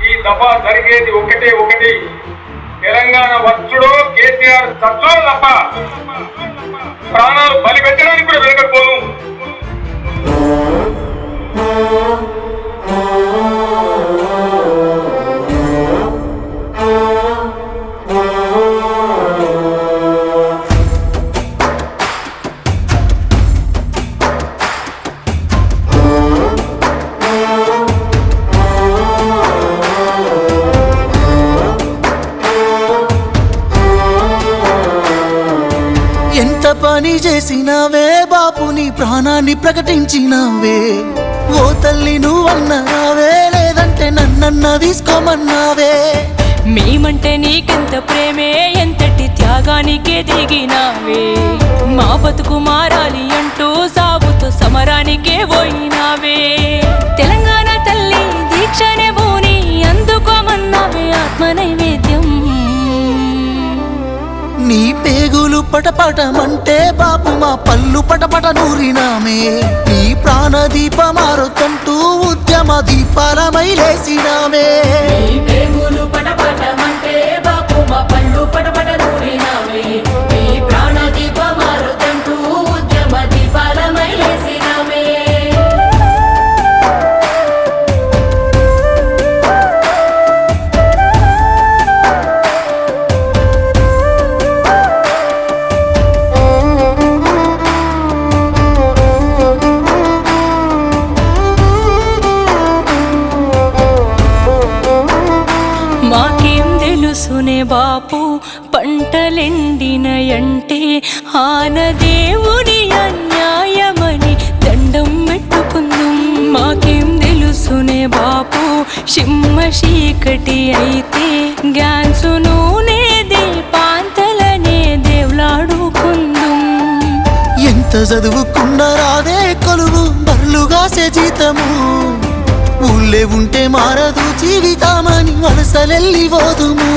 ఈ దఫా జరిగేది ఒకటి తెలంగాణ వచ్చుడో కేసీఆర్ చచ్చో తప్ప ప్రాణాలు బలి పెట్టడానికి కూడా వెనకపోను. ఎంత పని చేసినావే బాపు, నీ ప్రాణాన్ని ప్రకటించినావే. ఓ తల్లి నువ్వన్నావే, లేదంటే నన్నన్న తీసుకోమన్నావే. మేమంటే నీకెంత ప్రేమే, ఎంతటి త్యాగానికే దిగినావే. మా బతుకు మారాలి అంటూ సాగుతూ సమరానికే పోయినావే. తెలంగాణ తల్లి దీక్షనే భూని అందుకోమన్నావే ఆత్మ నైవేద్యం. నీ పేగులు పటపటమంటే బాపు మా పళ్ళు పటపట నూరినామే. నీ ప్రాణ దీపమారుతంటూ ఉద్యమ దీపాలమై లేసినామే. మాకేం తెలుసునే బాపు పంటలెండినయంటే ఆనదేవుని అన్యాయమని దండం పెట్టుకుందాం. మాకేం తెలుసునే బాపు సింహ చీకటి అయితే గ్యాన్సు నూనె దీపాంతలనే దేవులాడుకుందాం. ఎంత చదువుకున్న రాదే కొలువు బర్లుగాసే జీతము. ఊళ్ళే ఉంటే మారదు జీవితామని వలసలెల్లి పోదుము.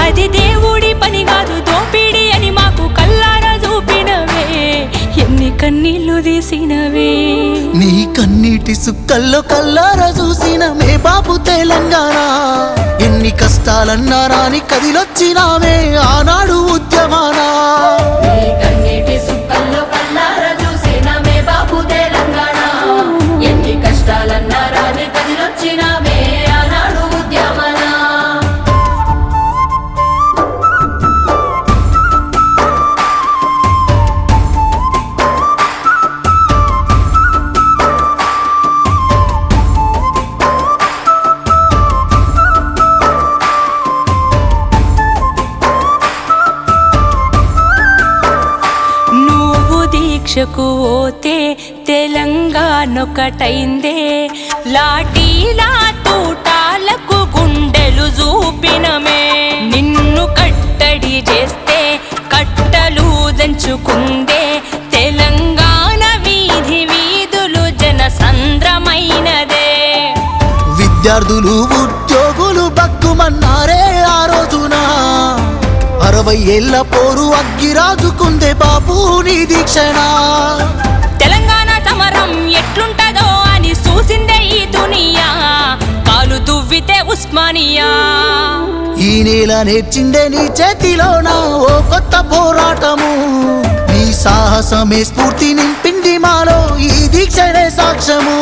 అది దేవుడి పని కాదు దోపిడి అని మాకు కల్లారా చూపినవే. ఎన్ని కన్నీళ్లు తీసినవే. నీ కన్నీటి సుక్కల్లో కల్లారా చూసిన మే బాపు తెలంగాణ. ఎన్ని కష్టాలన్నారా అని కదిలొచ్చినావే ఆనాడు ఉద్యమానా. దీక్షకు పోతే తెలంగాణొకటైందే. లాఠీలా తూటాలకు గుండెలు చూపినమే. నిన్ను కట్టడి చేస్తే కట్టలు దంచుకుందే. తెలంగాణ వీధి వీధులు జనసంద్రమైనదే. విద్యార్థులు ఉద్యోగులు బగ్గుమన్నారే ఆ రోజున. 60 ఏళ్ల పోరు అగ్గిరాజుకుందే బాపు నీ దీక్షణ. తెలంగాణ సమరం ఎట్లుంటదో అని చూసిందే ఈ దునియా. కాలు దువ్వితే ఉస్మానియా. ఈ నేల నేర్చిందే నీ చేతిలోన ఓ కొత్త పోరాటము. నీ సాహసమే స్ఫూర్తి నింపింది మాలో ఈ దీక్షనే సాక్ష్యము.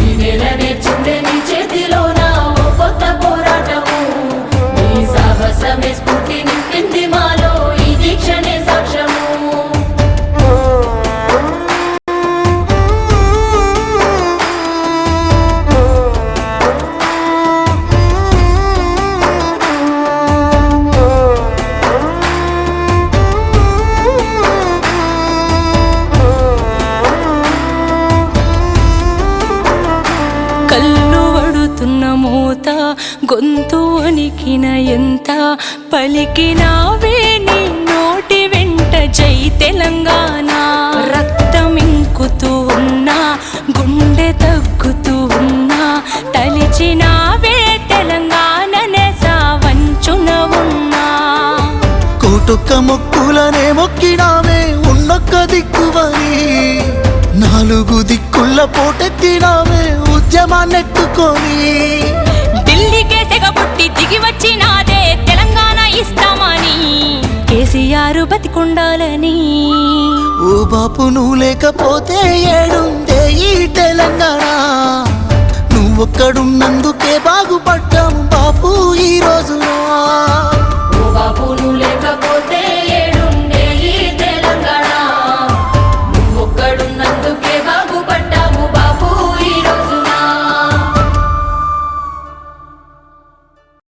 ఈ నేల నేర్చిందే నీ చేతిలోన ఓ కొత్త పోరాటము. నీ సాహసమే స్ఫూర్తి నింపింది మాలో ఈ దీక్షనే సాక్ష్యము. కళ్ళు వడుతున్న మూత గొంతు వణికిన ఎంత పలికినావే నీ నోటి వెంట జై తెలంగాణ. రక్తమింకుతూ ఉన్నా గుండె తగ్గుతూ ఉన్నా తలిచినావే తెలంగాణనే సావంచున ఉన్నా. కోటొక్క మొక్కులనే మొక్కినావే ఉన్నొక్క దిక్కువని. 4 దిక్కుల పోటెత్తినావే ఉద్యమాన్నెత్తుకొని. ఢిల్లీకే సెగబుట్టి దిగి వచ్చినాదే తెలంగాణ ఇస్తామని కేసీఆర్ బతికుండాలని. ఓ బాపు నువ్వు లేకపోతే ఏడుందే ఈ తెలంగాణ, నువ్వొక్కడున్నందుకే బాగుపడ్డాము బాపు ఈ రోజున.